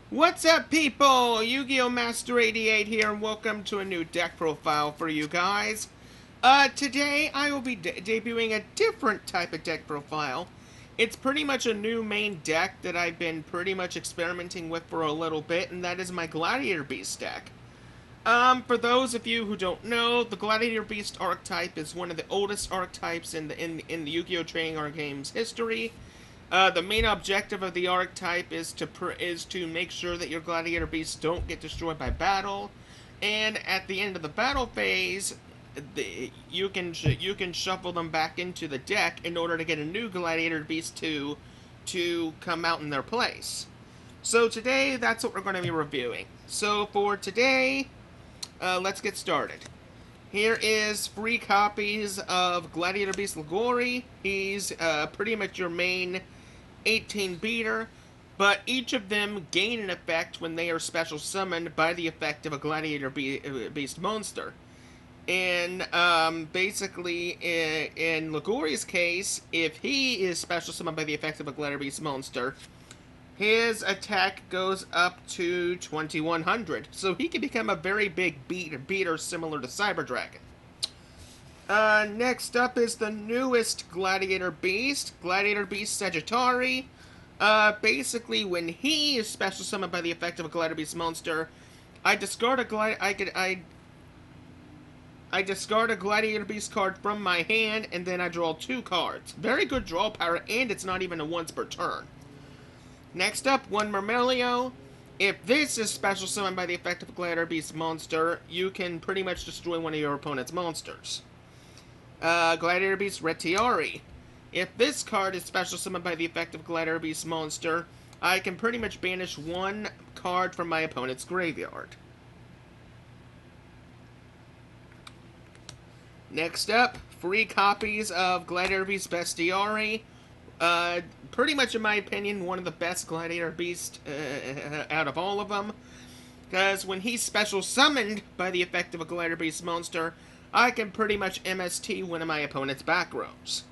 What's up, people? Yu-Gi-Oh! Master 88 here, and welcome to a new deck profile for you guys. Today I will be debuting a different type of deck profile. It's pretty much a new main deck that I've been pretty much experimenting with for a little bit, and that is my Gladiator Beast deck. For those of you who don't know, the Gladiator Beast archetype is one of the oldest archetypes in the Yu-Gi-Oh! Trading Card Games history. The main objective of the archetype is to make sure that your gladiator beasts don't get destroyed by battle, and at the end of the battle phase, you can shuffle them back into the deck in order to get a new gladiator beast to come out in their place. So today, that's what we're going to be reviewing. So for today, let's get started. Here is free copies of Gladiator Beast Ligori. He's pretty much your main 18 beater, but each of them gain an effect when they are special summoned by the effect of a Gladiator Beast monster. And basically, in Ligori's case, if he is special summoned by the effect of a Gladiator Beast monster, his attack goes up to 2100, so he can become a very big beater similar to Cyber Dragon. Next up is the newest Gladiator Beast Sagittarii. Basically, when he is special summoned by the effect of a Gladiator Beast monster, I discard a Gladiator Beast card from my hand, and then I draw 2 cards. Very good draw power, and it's not even a once per turn. Next up, one Myrmelio. If this is special summoned by the effect of a Gladiator Beast monster, you can pretty much destroy one of your opponent's monsters. Gladiator Beast Retiari. If this card is special summoned by the effect of Gladiator Beast monster, I can pretty much banish 1 card from my opponent's graveyard. Next up, free copies of Gladiator Beast Bestiari. Pretty much, in my opinion, one of the best Gladiator Beasts out of all of them. Because when he's special summoned by the effect of a Gladiator Beast monster, I can pretty much MST one of my opponent's back rows.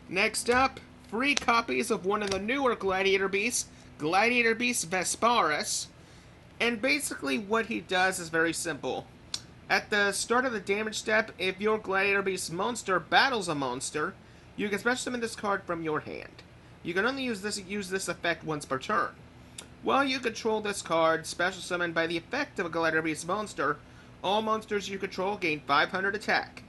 Next up, free copies of one of the newer Gladiator Beast Vesparus. And basically what he does is very simple. At the start of the damage step, if your Gladiator Beast monster battles a monster, you can special summon this card from your hand. You can only use this effect once per turn. While you control this card, special summoned by the effect of a Gladiator Beast monster, all monsters you control gain 500 attack.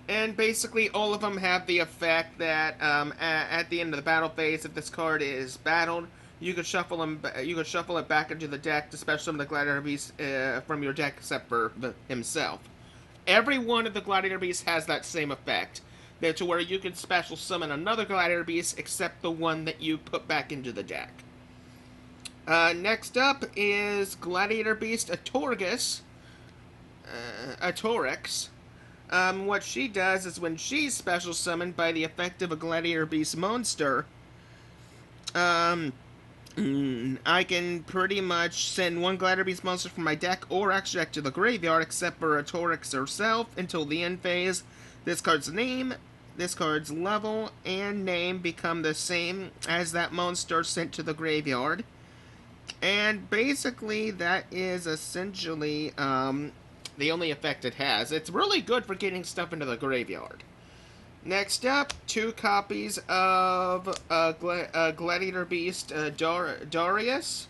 And basically, all of them have the effect that at the end of the battle phase, if this card is battled, you could shuffle it back into the deck to special summon the Gladiator Beast from your deck, except for himself. Every one of the Gladiator Beasts has that same effect, to where you can special summon another Gladiator Beast except the one that you put back into the deck. Next up is Gladiator Beast Atorix. What she does is when she's special summoned by the effect of a Gladiator Beast monster, I can pretty much send 1 Gladiator Beast monster from my deck or extra deck to the graveyard, except for Atorix herself, until the end phase. This card's name, this card's level, and name become the same as that monster sent to the graveyard. And basically, that is essentially the only effect it has. It's really good for getting stuff into the graveyard. Next up, 2 copies of Gladiator Beast Darius.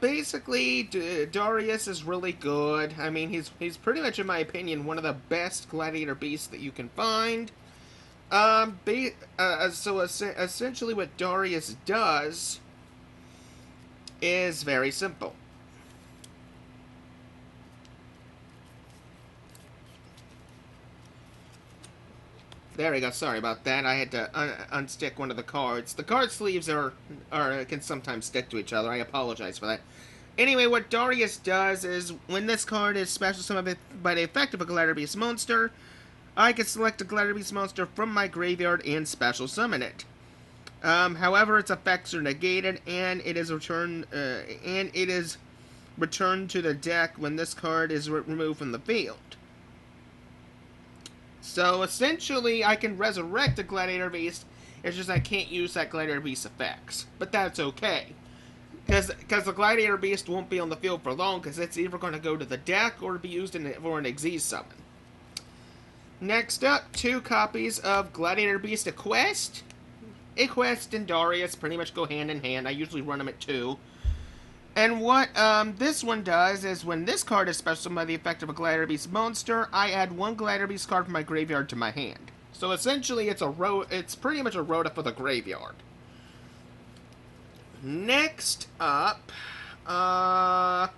Basically, Darius is really good. I mean, he's pretty much, in my opinion, one of the best Gladiator Beasts that you can find. So essentially what Darius does is very simple. There we go. Sorry about that. I had to unstick one of the cards. The card sleeves can sometimes stick to each other. I apologize for that. Anyway, what Darius does is, when this card is special summoned by the effect of a Gladiator Beast monster, I can select a Gladiator Beast monster from my graveyard and special summon it. However, its effects are negated, and it is returned to the deck when this card is removed from the field. So essentially, I can resurrect a Gladiator Beast. It's just I can't use that Gladiator Beast effects, but that's okay. Because the Gladiator Beast won't be on the field for long, because it's either going to go to the deck or be used for an Xyz summon. Next up, 2 copies of Gladiator Beast Equest. Equest and Darius pretty much go hand in hand. I usually run them at 2. And what this one does is when this card is special summoned by the effect of a Gladiator Beast monster, I add 1 Gladiator Beast card from my graveyard to my hand. So essentially, it's pretty much a Rhoda for the graveyard. Next up, I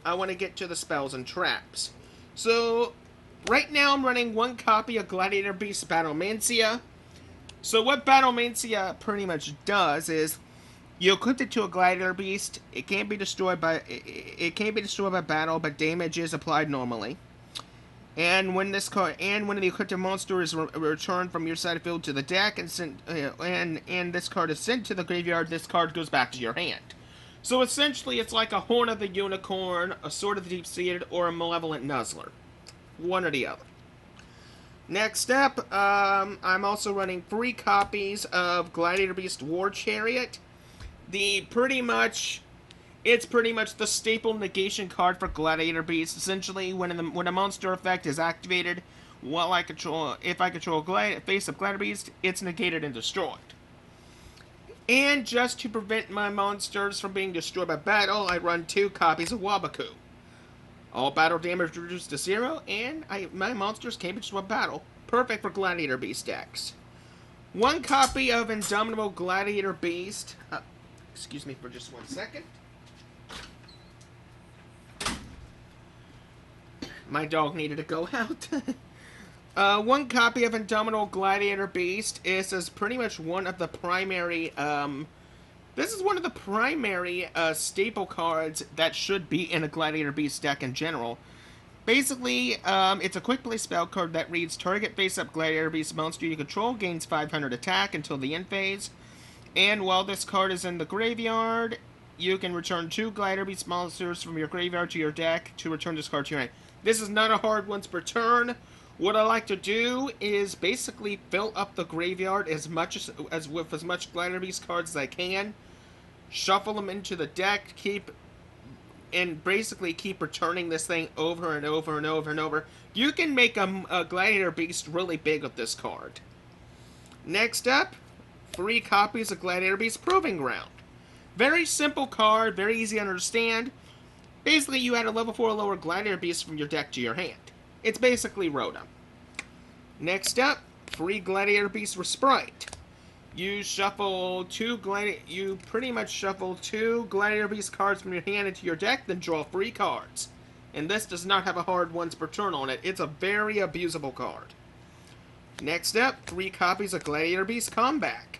want to get to the spells and traps. So, right now I'm running 1 copy of Gladiator Beast Battlemantia. So what Battlemantia pretty much does is, you equip it to a Gladiator Beast. It can't be destroyed by battle, but damage is applied normally. And when the equipped monster is returned from your side of the field to the deck and sent, and this card is sent to the graveyard, this card goes back to your hand. So essentially, it's like a Horn of the Unicorn, a Sword of the Deep-Seated, or a Malevolent Nuzzler, one or the other. Next up, I'm also running 3 copies of Gladiator Beast War Chariot. It's pretty much the staple negation card for Gladiator Beast. Essentially, when a monster effect is activated, if I control a face of Gladiator Beast, it's negated and destroyed. And just to prevent my monsters from being destroyed by battle, I run 2 copies of Wabaku. All battle damage reduced to 0, and my monsters can't be destroyed by battle. Perfect for Gladiator Beast decks. 1 copy of Indomitable Gladiator Beast. Excuse me for just 1 second. My dog needed to go out. 1 copy of Indomitable Gladiator Beast is pretty much one of the primary, this is one of the primary staple cards that should be in a Gladiator Beast deck in general. Basically, it's a quick play spell card that reads, target face-up Gladiator Beast monster you control gains 500 attack until the end phase. And while this card is in the graveyard, you can return 2 Gladiator Beast monsters from your graveyard to your deck to return this card to your hand. This is not a hard once per turn. What I like to do is basically fill up the graveyard with as much Gladiator Beast cards as I can, shuffle them into the deck, basically keep returning this thing over and over and over and over. You can make a Gladiator Beast really big with this card. Next up, 3 copies of Gladiator Beast Proving Ground. Very simple card, very easy to understand. Basically, you add a level 4 or lower Gladiator Beast from your deck to your hand. It's basically Rhoda. Next up, 3 Gladiator Beasts with Sprite. You pretty much shuffle 2 Gladiator Beast cards from your hand into your deck, then draw 3 cards. And this does not have a hard once per turn on it. It's a very abusable card. Next up, 3 copies of Gladiator Beast Comeback.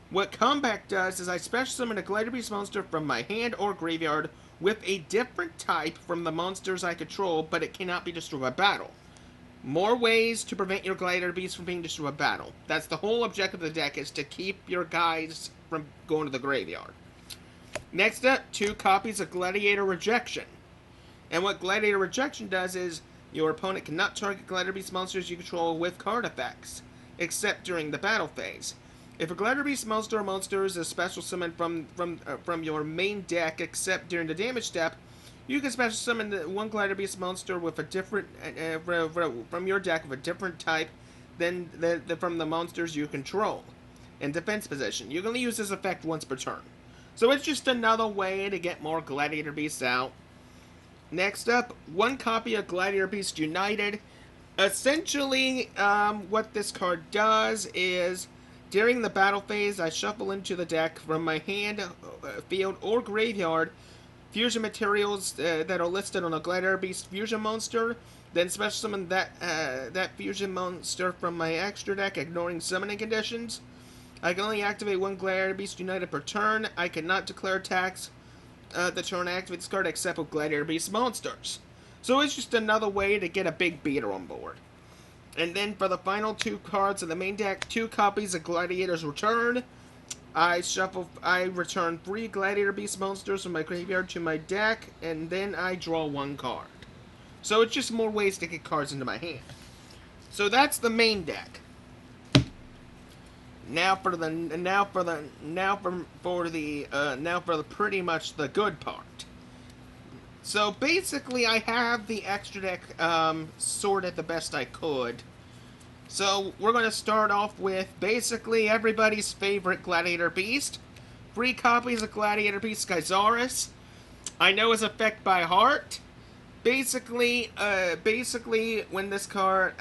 What Comeback does is I special summon a Gladiator Beast monster from my hand or graveyard with a different type from the monsters I control, but it cannot be destroyed by battle. More ways to prevent your Gladiator Beast from being destroyed by battle. That's the whole objective of the deck, is to keep your guys from going to the graveyard. Next up, 2 copies of Gladiator Rejection. And what Gladiator Rejection does is, your opponent cannot target Gladiator Beast monsters you control with card effects, except during the battle phase. If a Gladiator Beast monster or monsters is special summoned from your main deck, except during the damage step, you can special summon 1 Gladiator Beast monster with a different from your deck with a different type than from the monsters you control in defense position. You can only use this effect once per turn, so it's just another way to get more Gladiator Beasts out. Next up, 1 copy of Gladiator Beast United. Essentially, what this card does is, during the battle phase, I shuffle into the deck from my hand, field, or graveyard fusion materials that are listed on a Gladiator Beast fusion monster, then special summon that fusion monster from my extra deck, ignoring summoning conditions. I can only activate 1 Gladiator Beast United per turn. I cannot declare attacks the turn I activate this card except with Gladiator Beast monsters. So it's just another way to get a big beater on board. And then for the final 2 cards of the main deck, 2 copies of Gladiator's Return. I return 3 Gladiator Beast monsters from my graveyard to my deck, and then I draw 1 card. So it's just more ways to get cards into my hand. So that's the main deck. pretty much the good part. So basically, I have the extra deck sorted the best I could. So we're going to start off with basically everybody's favorite Gladiator Beast. 3 copies of Gladiator Beast Skyzarus. I know his effect by heart. Basically, when this card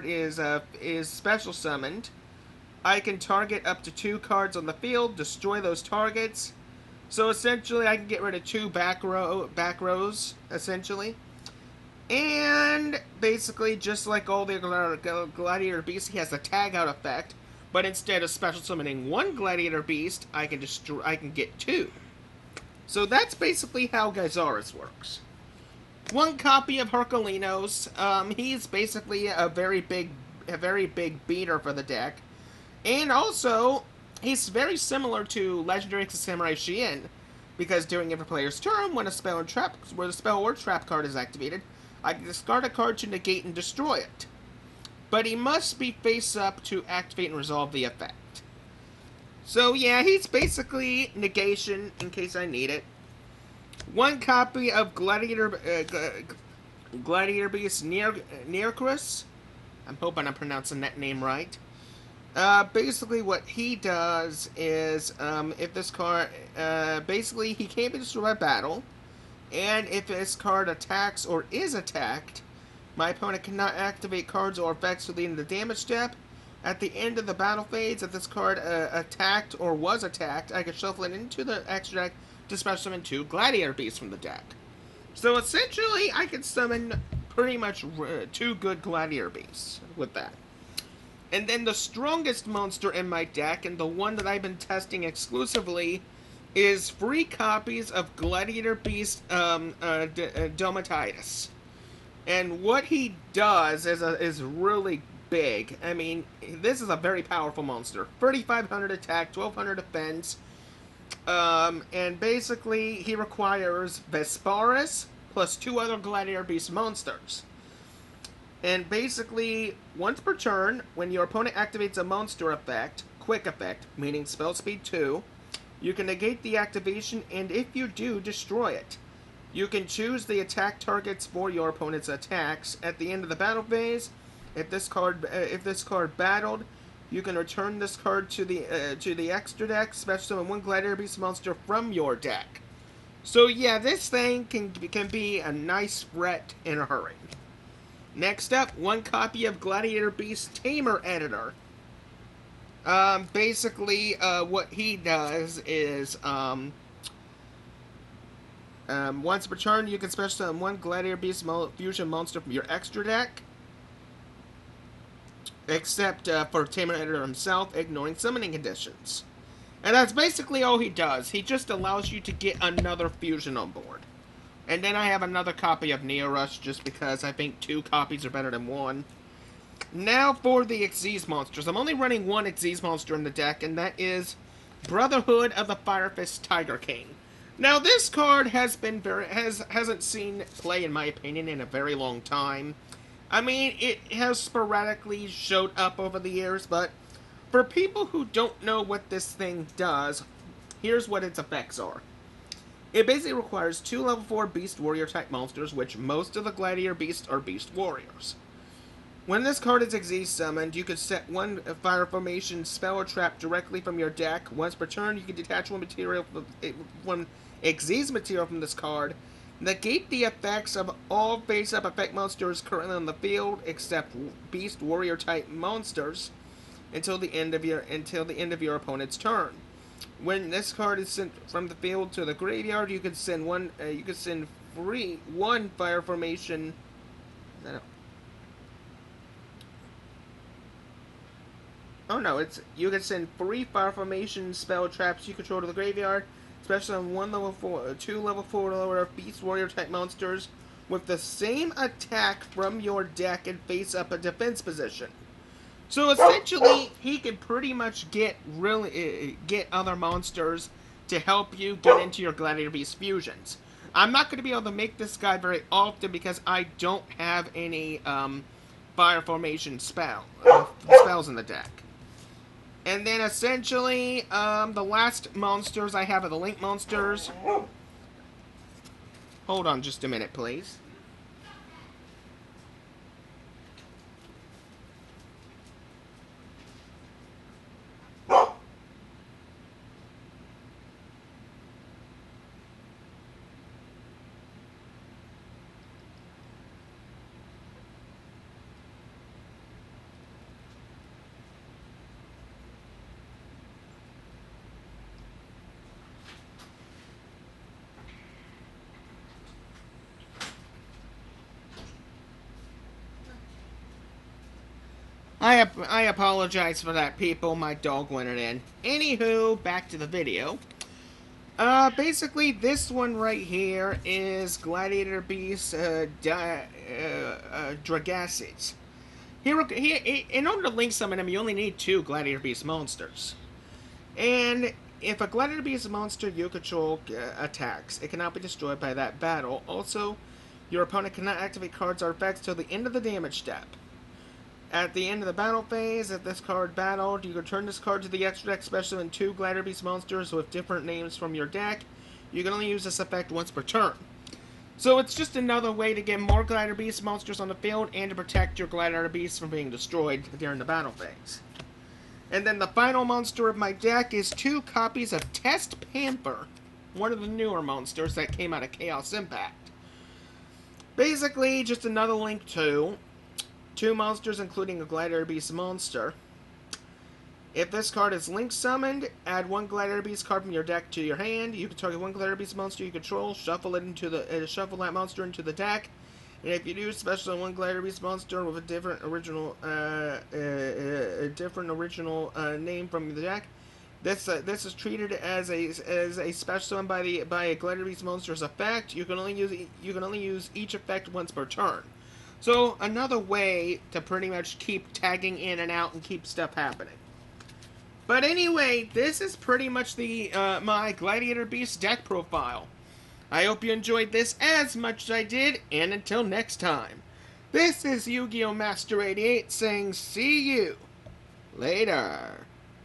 is special summoned, I can target up to 2 cards on the field, destroy those targets. So essentially, I can get rid of 2 back rows, essentially. And basically, just like all the Gladiator Beasts, he has a tag out effect. But instead of special summoning 1 Gladiator Beast, I can get 2. So that's basically how Skyzarus works. 1 copy of Herculinos. He's basically a very big beater for the deck. And also, he's very similar to Legendary Samurai Shien, because during every player's turn, when a spell or trap card is activated, I can discard a card to negate and destroy it. But he must be face up to activate and resolve the effect. So yeah, he's basically negation in case I need it. 1 copy of Gladiator Beast Nearchus. I'm hoping I'm pronouncing that name right. Basically what he does is, if this card, basically he can't be destroyed by battle, and if this card attacks or is attacked, my opponent cannot activate cards or effects within the damage step. At the end of the battle phase, if this card attacked or was attacked, I can shuffle it into the extra deck to special summon 2 Gladiator Beasts from the deck. So essentially, I can summon pretty much 2 good Gladiator Beasts with that. And then the strongest monster in my deck, and the one that I've been testing exclusively, is 3 copies of Gladiator Beast Domititis. And what he does is really big. I mean, this is a very powerful monster. 3,500 attack, 1,200 defense. And basically, he requires Vesparus plus 2 other Gladiator Beast monsters. And basically, once per turn, when your opponent activates a monster effect, quick effect, meaning spell speed 2, you can negate the activation, and if you do, destroy it. You can choose the attack targets for your opponent's attacks. At the end of the battle phase, if this card battled, you can return this card to the extra deck, special summon 1 Gladiator Beast monster from your deck. So yeah, this thing can be a nice threat in a hurry. Next up, 1 copy of Gladiator Beast Tamer Editor. Basically, what he does is, once per turn, you can special summon 1 Gladiator Beast fusion monster from your extra deck. Except for Tamer Editor himself, ignoring summoning conditions. And that's basically all he does. He just allows you to get another fusion on board. And then I have another copy of Neo Rush, just because I think 2 copies are better than 1. Now for the Xyz monsters. I'm only running 1 Xyz monster in the deck, and that is Brotherhood of the Firefist Tiger King. Now this card hasn't seen play, in my opinion, in a very long time. I mean, it has sporadically showed up over the years, but for people who don't know what this thing does, here's what its effects are. It basically requires 2 level 4 Beast Warrior type monsters, which most of the Gladiator Beasts are Beast Warriors. When this card is Xyz summoned, you can set 1 Fire Formation spell or trap directly from your deck. Once per turn, you can detach 1 Xyz material from this card. Negate the effects of all face-up effect monsters currently on the field, except Beast Warrior type monsters, until the end of your opponent's turn. When this card is sent from the field to the graveyard, you can send 1 Fire Formation. You can send 3 Fire Formation spell traps you control to the graveyard, especially on 2 level 4 lower Beast Warrior type monsters with the same attack from your deck and face up a defense position. So essentially, he can pretty much get other monsters to help you get into your Gladiator Beast fusions. I'm not going to be able to make this guy very often because I don't have any Fire Formation spells in the deck. And then essentially, the last monsters I have are the Link monsters. Hold on just a minute, please. I apologize for that, people. My dog went it in. Anywho, back to the video. Basically, this one right here is Gladiator Beast Dragacids. In order to link summon him, you only need 2 Gladiator Beast monsters. And if a Gladiator Beast monster you control attacks, it cannot be destroyed by that battle. Also, your opponent cannot activate cards or effects till the end of the damage step. At the end of the battle phase, if this card battled, you return this card to the extra deck special in 2 Gladiator Beast monsters with different names from your deck. You can only use this effect once per turn. So it's just another way to get more Gladiator Beast monsters on the field and to protect your Gladiator Beasts from being destroyed during the battle phase. And then the final monster of my deck is 2 copies of Test Panther, one of the newer monsters that came out of Chaos Impact. Basically, just another link to 2 monsters, including a Gladiator Beast monster. If this card is link summoned, add 1 Gladiator Beast card from your deck to your hand. You can target 1 Gladiator Beast monster you control, shuffle that monster into the deck. And if you do, special 1 Gladiator Beast monster with a different original name from the deck. This is treated as a special summon by a Gladiator Beast monster's effect. You can only use each effect once per turn. So another way to pretty much keep tagging in and out and keep stuff happening. But anyway, this is pretty much the my Gladiator Beast deck profile. I hope you enjoyed this as much as I did, and until next time, this is Yu-Gi-Oh! Master 88 saying see you later.